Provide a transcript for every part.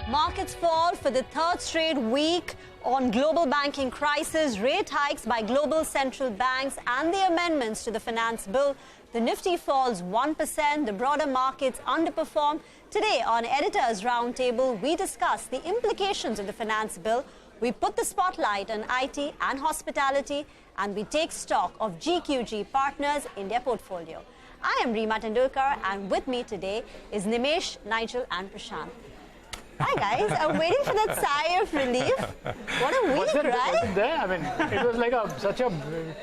Markets fall for the third straight week on global banking crisis, rate hikes by global central banks and the amendments to the finance bill. The Nifty falls 1%, the broader markets underperform. Today on Editors Roundtable, we discuss the implications of the finance bill. We put the spotlight on IT and hospitality, and we take stock of GQG Partners in their portfolio. I am Reema Tendulkar, and with me today is Nimesh, Nigel and Prashant. Hi guys, I'm waiting for that sigh of relief. What a week, right? Was it there? I mean, it was like such a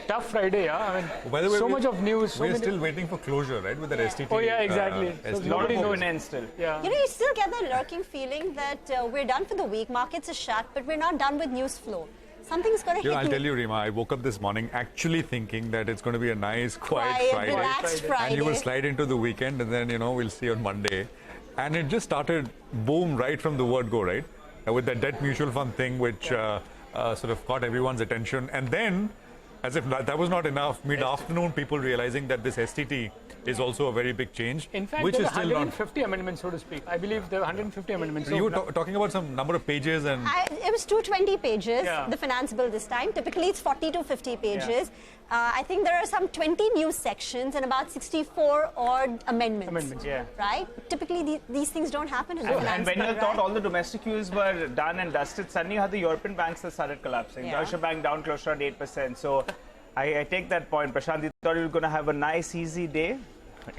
tough Friday. Yeah? I mean, by the way, so much of news. We're still waiting for closure, right, with the STT. Oh yeah, exactly. So nobody knows an end still. Yeah. You know, you still get that lurking feeling that we're done for the week, markets are shut, but we're not done with news flow. Something's going to hit I'll tell you, Reema, I woke up this morning actually thinking that it's going to be a nice, quiet Friday. Relaxed Friday. And you will slide into the weekend, and then, we'll see on Monday. And it just started, boom, right from the word go, right? With that debt mutual fund thing, which sort of caught everyone's attention. And then, as if that was not enough, mid-afternoon, people realizing that this STT is also a very big change. In fact, which there is were still 150 amendments, so to speak. I believe there were 150 amendments. So you were talking about some number of pages and... It was 220 pages, Yeah. the finance bill this time. Typically, it's 40 to 50 pages. Yeah. I think there are some 20 new sections and about 64 odd amendments. Yeah. Right? Typically, these things don't happen in the finance And when bill, you thought right? all the domestic cues were done and dusted, suddenly you had the European banks that started collapsing. Yeah. Deutsche Bank down close to around 8%. So I take that point. Prashant, you thought you were going to have a nice, easy day.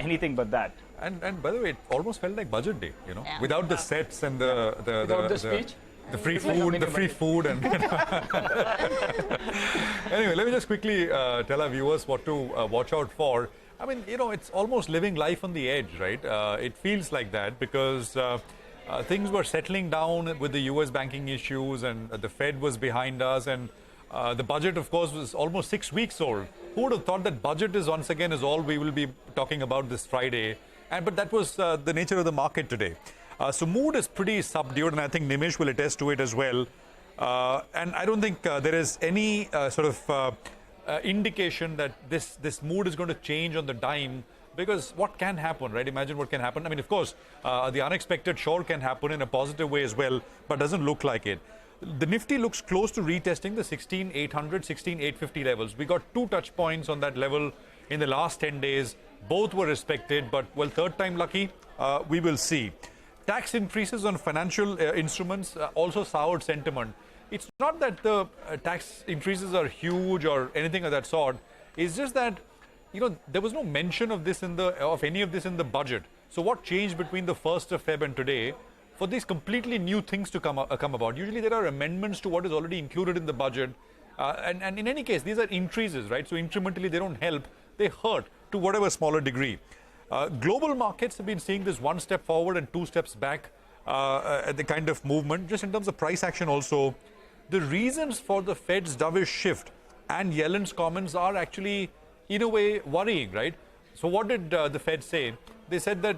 Anything but that. And by the way, it almost felt like budget day, Yeah. without the sets and Without the speech. the free food, and anyway, let me just quickly tell our viewers what to watch out for. I mean, it's almost living life on the edge, right? It feels like that because things were settling down with the US banking issues, and the Fed was behind us, and the budget, of course, was almost 6 weeks old. Who would have thought that budget is once again is all we will be talking about this Friday? But that was the nature of the market today. So mood is pretty subdued, and I think Nimesh will attest to it as well. And I don't think there is any sort of indication that this mood is going to change on the dime, because what can happen, right? Imagine what can happen. I mean, of course, the unexpected sure can happen in a positive way as well, but doesn't look like it. The Nifty looks close to retesting the 16,800, 16,850 levels. We got 2 touch points on that level in the last 10 days. Both were respected, but, well, third time lucky, we will see. Tax increases on financial instruments also soured sentiment. It's not that the tax increases are huge or anything of that sort. It's just that, there was no mention of this of any of this in the budget. So what changed between the 1st of Feb and today for these completely new things to come about? Usually there are amendments to what is already included in the budget. And in any case, these are increases, right? So incrementally, they don't help. They hurt to whatever smaller degree. Global markets have been seeing this 1 step forward and 2 steps back at the kind of movement, just in terms of price action also. The reasons for the Fed's dovish shift and Yellen's comments are actually, in a way, worrying, right? So what did the Fed say? They said that,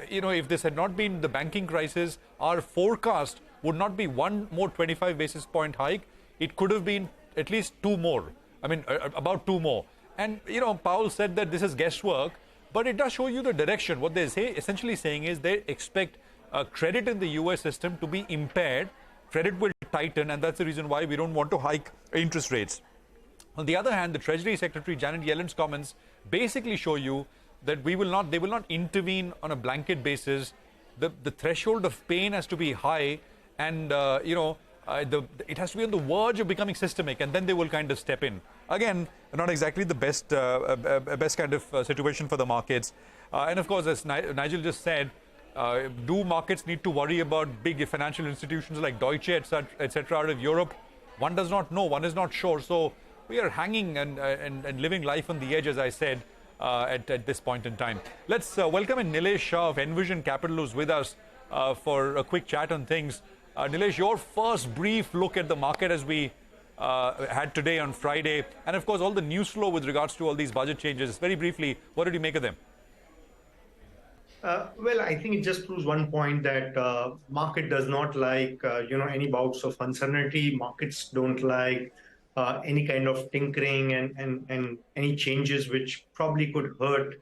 if this had not been the banking crisis, our forecast would not be 1 more 25 basis point hike. It could have been at least 2 more. I mean, about 2 more. And, Powell said that this is guesswork, but it does show you the direction. What they're essentially saying is they expect credit in the US system to be impaired. Credit will tighten, and that's the reason why we don't want to hike interest rates. On the other hand, the Treasury Secretary Janet Yellen's comments basically show you that they will not intervene on a blanket basis. The threshold of pain has to be high, and it has to be on the verge of becoming systemic, and then they will kind of step in. Again, not exactly the best kind of situation for the markets. And of course, as Nigel just said, do markets need to worry about big financial institutions like Deutsche, etc. out of Europe? One does not know. One is not sure. So we are hanging and living life on the edge, as I said, at this point in time. Let's welcome in Nilesh Shah of Envision Capital, who's with us for a quick chat on things. Nilesh, your first brief look at the market as we had today on Friday, and of course all the news flow with regards to all these budget changes. Very briefly, what did you make of them? Well, I think it just proves one point that market does not like, any bouts of uncertainty. Markets don't like any kind of tinkering and any changes which probably could hurt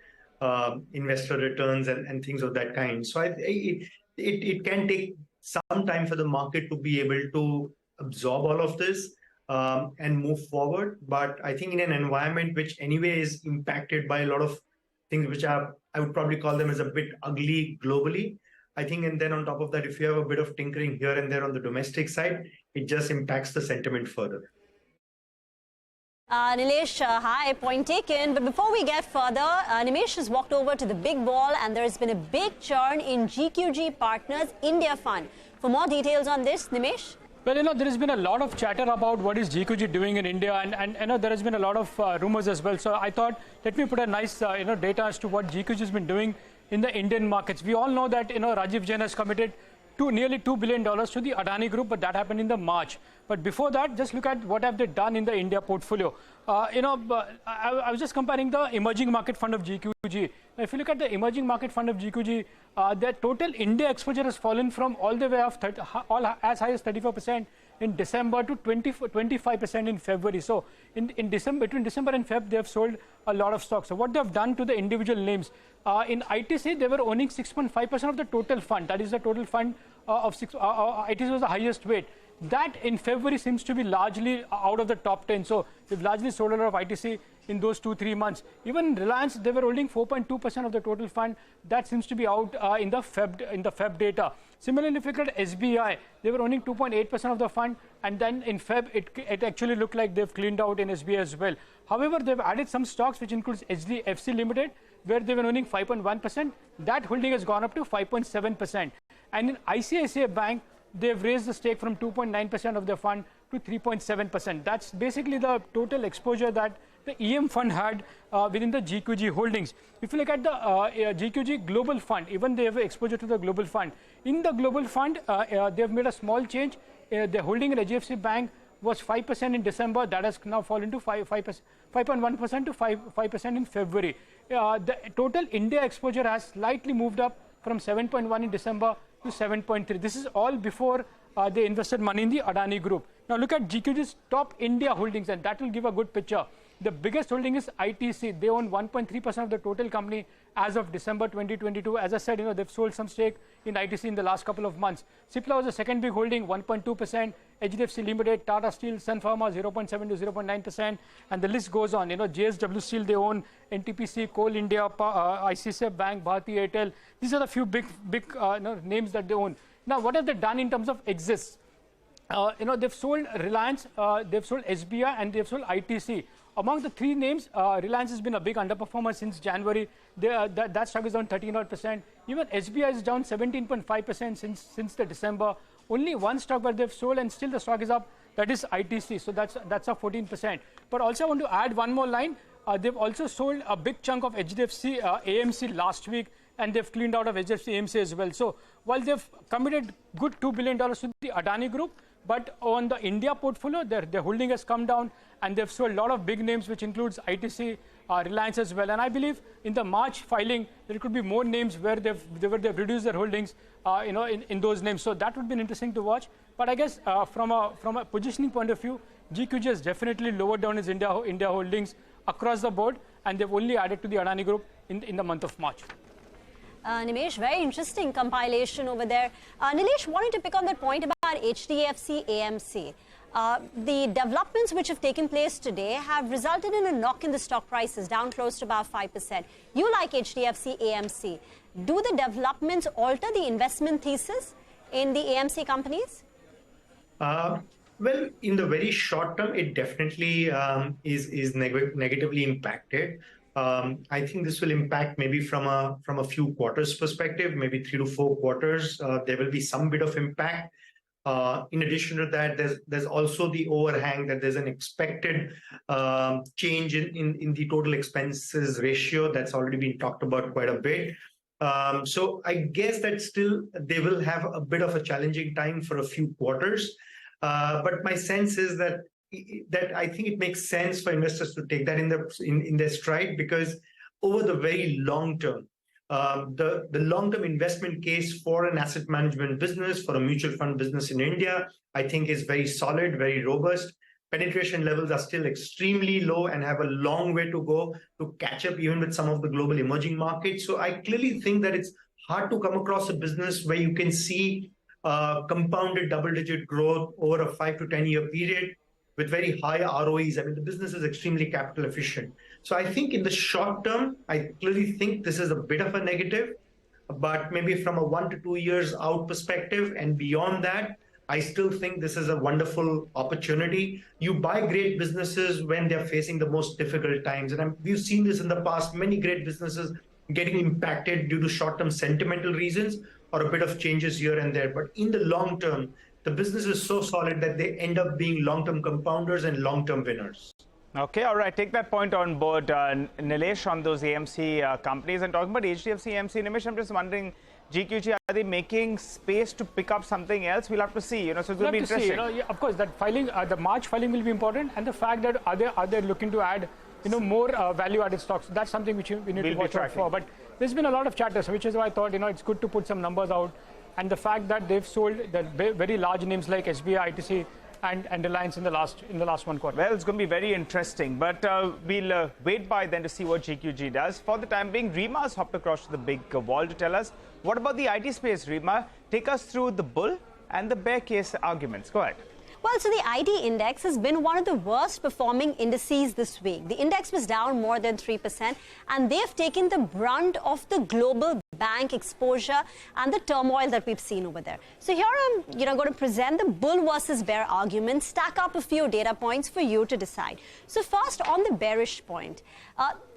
investor returns and things of that kind. So it can take some time for the market to be able to absorb all of this and move forward. But I think in an environment which anyway is impacted by a lot of things which are, I would probably call them as a bit ugly globally, I think, and then on top of that, if you have a bit of tinkering here and there on the domestic side, it just impacts the sentiment further. Nilesh, hi, point taken. But before we get further, Nimesh has walked over to the big ball and there has been a big churn in GQG Partners India Fund. For more details on this, Nimesh? Well, there has been a lot of chatter about what is GQG doing in India, and there has been a lot of rumors as well. So I thought, let me put a nice, data as to what GQG has been doing in the Indian markets. We all know that, Rajiv Jain has committed to nearly $2 billion to the Adani Group, but that happened in the March. But before that, just look at what have they done in the India portfolio. I was just comparing the emerging market fund of GQG. Now, if you look at the emerging market fund of GQG, their total India exposure has fallen from all the way up as high as 34% in December to 25% in February. So in December, between December and Feb, they have sold a lot of stocks. So what they have done to the individual names, in ITC, they were owning 6.5% of the total fund. That is the total fund of ITC was the highest weight. That in February seems to be largely out of the top 10. So they've largely sold a lot of ITC in those 2-3 months. Even Reliance, they were holding 4.2% of the total fund. That seems to be out in the Feb data. Similarly, if you look at SBI, they were owning 2.8% of the fund, and then in Feb, it actually looked like they've cleaned out in SBI as well. However, they've added some stocks, which includes HDFC Limited, where they were owning 5.1%. That holding has gone up to 5.7%. And in ICICI Bank, they've raised the stake from 2.9% of their fund to 3.7%. That's basically the total exposure that the EM fund had within the GQG holdings. If you look at the GQG Global Fund, even they have exposure to the Global Fund. In the Global Fund, they've made a small change. Their holding in HDFC Bank was 5% in December. That has now fallen to 5.1% to 5% in February. The total India exposure has slightly moved up from 7.1 in December to 7.3. This is all before they invested money in the Adani Group. Now look at GQG's top India holdings, and that will give a good picture. The biggest holding is ITC. They own 1.3% of the total company as of December 2022. As I said, they've sold some stake in ITC in the last couple of months. Cipla was the second big holding, 1.2%. HDFC Limited, Tata Steel, Sun Pharma, 0.7 to 0.9%. And the list goes on. JSW Steel, they own NTPC, Coal India, ICICI Bank, Bharti Airtel. These are the few big names that they own. Now, what have they done in terms of exits? They've sold Reliance, they've sold SBI, and they've sold ITC. Among the three names, Reliance has been a big underperformer since January. That stock is down 13%. Even SBI is down 17.5% since the December. Only one stock where they've sold, and still the stock is up. That is ITC. So that's up 14%. But also I want to add one more line. They've also sold a big chunk of HDFC AMC last week, and they've cleaned out of HDFC AMC as well. So while they've committed good $2 billion to the Adani Group, but on the India portfolio, their holding has come down, and they've sold a lot of big names, which includes ITC, Reliance as well. And I believe in the March filing, there could be more names where they've reduced their holdings, in those names. So that would be interesting to watch. But I guess from a positioning point of view, GQG has definitely lowered down its India holdings across the board, and they've only added to the Adani Group in the month of March. Nimesh, very interesting compilation over there. Nilesh, wanted to pick on that point about HDFC AMC. The developments which have taken place today have resulted in a knock in the stock prices, down close to about 5%. You like HDFC AMC. Do the developments alter the investment thesis in the AMC companies? Well, in the very short term, it definitely is negatively impacted. I think this will impact maybe from a few quarters perspective, maybe 3 to 4 quarters. There will be some bit of impact. In addition to that, there's also the overhang that there's an expected change in the total expenses ratio that's already been talked about quite a bit. So I guess that still they will have a bit of a challenging time for a few quarters. But my sense is that I think it makes sense for investors to take that in their stride, because over the very long term, the long-term investment case for an asset management business, for a mutual fund business in India, I think is very solid, very robust. Penetration levels are still extremely low and have a long way to go to catch up even with some of the global emerging markets. So I clearly think that it's hard to come across a business where you can see compounded double-digit growth over a 5 to 10-year period with very high ROEs. I mean, the business is extremely capital efficient. So I think in the short term, I clearly think this is a bit of a negative, but maybe from a 1 to 2 years out perspective and beyond that, I still think this is a wonderful opportunity. You buy great businesses when they're facing the most difficult times. And we've seen this in the past, many great businesses getting impacted due to short-term sentimental reasons or a bit of changes here and there. But in the long term, the business is so solid that they end up being long-term compounders and long-term winners. Okay, all right. Take that point on board, Nilesh, on those AMC companies. And talking about HDFC AMC, Nilesh, I'm just wondering, GQG, are they making space to pick up something else? We'll have to see. So it's going to be interesting. See, yeah, of course, that filing, the March filing will be important, and the fact that are they looking to add, more value-added stocks. That's something which we need to watch out for. But there's been a lot of chatter, which is why I thought, it's good to put some numbers out. And the fact that they've sold the very large names like SBI, ITC, and Reliance in the last one quarter. Well, it's going to be very interesting, but we'll wait by then to see what GQG does. For the time being, Rima has hopped across to the big wall to tell us what about the IT space. Rima, take us through the bull and the bear case arguments. Go ahead. Well, so the IT index has been one of the worst performing indices this week. The index was down more than 3%, and they've taken the brunt of the global bank exposure and the turmoil that we've seen over there. So here I'm going to present the bull versus bear argument, stack up a few data points for you to decide. So first, on the bearish point,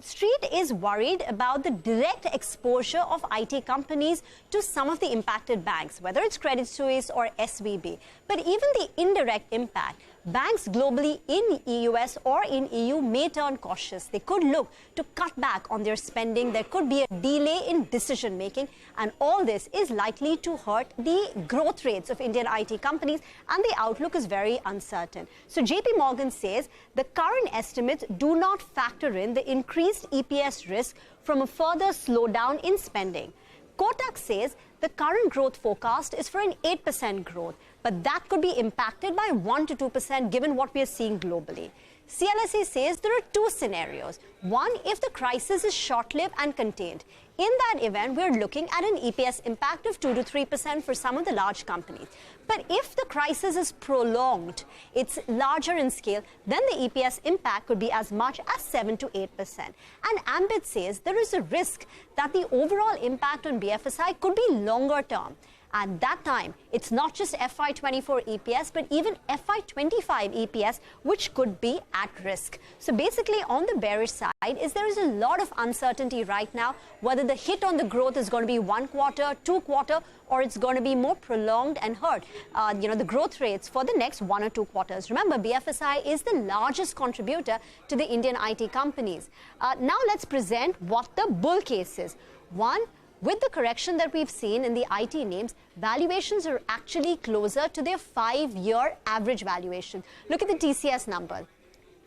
Street is worried about the direct exposure of IT companies to some of the impacted banks, whether it's Credit Suisse or SVB. But even the indirect impact, banks globally in US or in EU may turn cautious. They could look to cut back on their spending. There could be a delay in decision making, and all this is likely to hurt the growth rates of Indian IT companies, and the outlook is very uncertain. So JP Morgan says the current estimates do not factor in the increased EPS risk from a further slowdown in spending. Kotak says the current growth forecast is for an 8% growth, but that could be impacted by 1 to 2% given what we are seeing globally. CLSA says there are two scenarios. One, if the crisis is short-lived and contained. In that event, we're looking at an EPS impact of 2 to 3% for some of the large companies. But if the crisis is prolonged, it's larger in scale, then the EPS impact could be as much as 7 to 8%. And Ambit says there is a risk that the overall impact on BFSI could be longer term. At that time, it's not just FY24 EPS, but even FY25 EPS, which could be at risk. So basically, on the bearish side, there is a lot of uncertainty right now, whether the hit on the growth is going to be 1 quarter, 2 quarter, or it's going to be more prolonged and hurt, the growth rates for the next 1 or 2 quarters. Remember, BFSI is the largest contributor to the Indian IT companies. Now let's present what the bull case is. One, with the correction that we've seen in the IT names, valuations are actually closer to their 5-year average valuation. Look at the TCS number.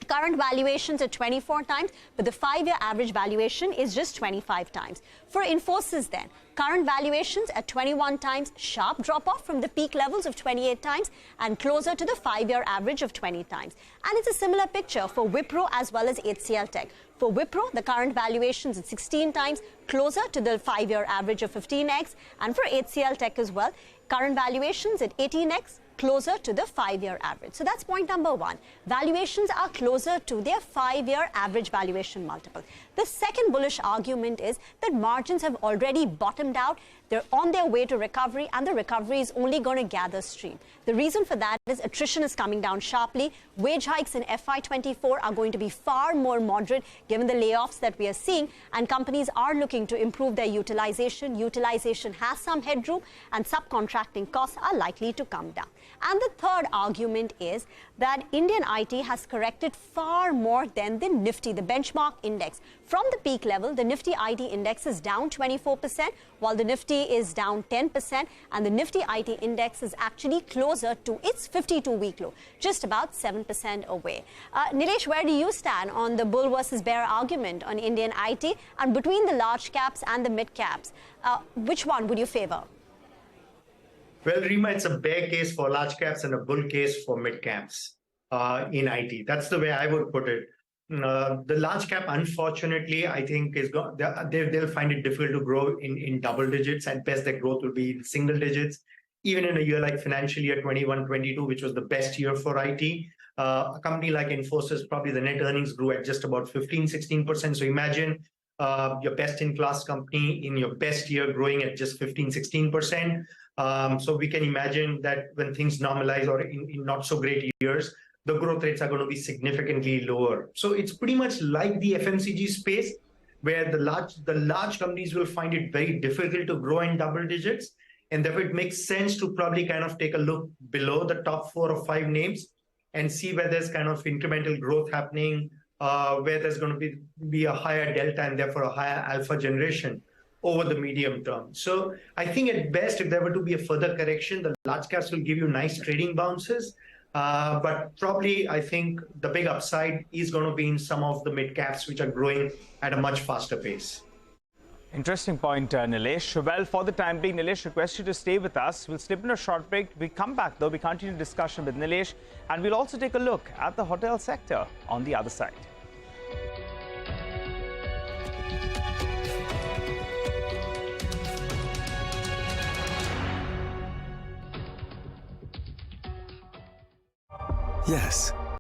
Current valuations are 24 times, but the 5-year average valuation is just 25 times. For Infosys then, current valuations at 21 times, sharp drop-off from the peak levels of 28 times and closer to the 5-year average of 20 times. And it's a similar picture for Wipro as well as HCL Tech. For Wipro, the current valuations at 16 times, closer to the 5-year average of 15x. And for HCL Tech as well, current valuations at 18x, closer to the 5-year average. So that's point number one. Valuations are closer to their 5-year average valuation multiple. The second bullish argument is that margins have already bottomed out. They're on their way to recovery, and the recovery is only going to gather steam. The reason for that is attrition is coming down sharply. Wage hikes in FY24 are going to be far more moderate given the layoffs that we are seeing, and companies are looking to improve their utilization. Utilization has some headroom, and subcontracting costs are likely to come down. And the third argument is that Indian IT has corrected far more than the Nifty, the benchmark index. From the peak level, the Nifty IT index is down 24%, while the Nifty is down 10%, and the Nifty IT index is actually closer to its 52-week low, just about 7% away. Nilesh, where do you stand on the bull versus bear argument on Indian IT, and between the large caps and the mid caps, which one would you favor? Well, Rima, it's a bear case for large caps and a bull case for mid caps in IT. That's the way I would put it. The large cap, unfortunately, I think they'll find it difficult to grow in double digits. At best, their growth will be in single digits. even in a year like financial year 21-22, which was the best year for IT, a company like Infosys, probably the net earnings grew at just about 15-16%. So imagine your best-in-class company in your best year growing at just 15-16%. So we can imagine that when things normalize or in not so great years, the growth rates are going to be significantly lower. So it's pretty much like the FMCG space, where the large companies will find it very difficult to grow in double digits. And therefore, it makes sense to probably kind of take a look below the top 4 or 5 names and see where there's kind of incremental growth happening, where there's going to be a higher delta and therefore a higher alpha generation over the medium term. So I think at best, if there were to be a further correction, the large caps will give you nice trading bounces. But probably, I think the big upside is going to be in some of the mid caps, which are growing at a much faster pace. Interesting point, Nilesh. Well, for the time being, Nilesh, request you to stay with us. We'll slip in a short break. We come back, though. We continue discussion with Nilesh. And we'll also take a look at the hotel sector on the other side. Yes,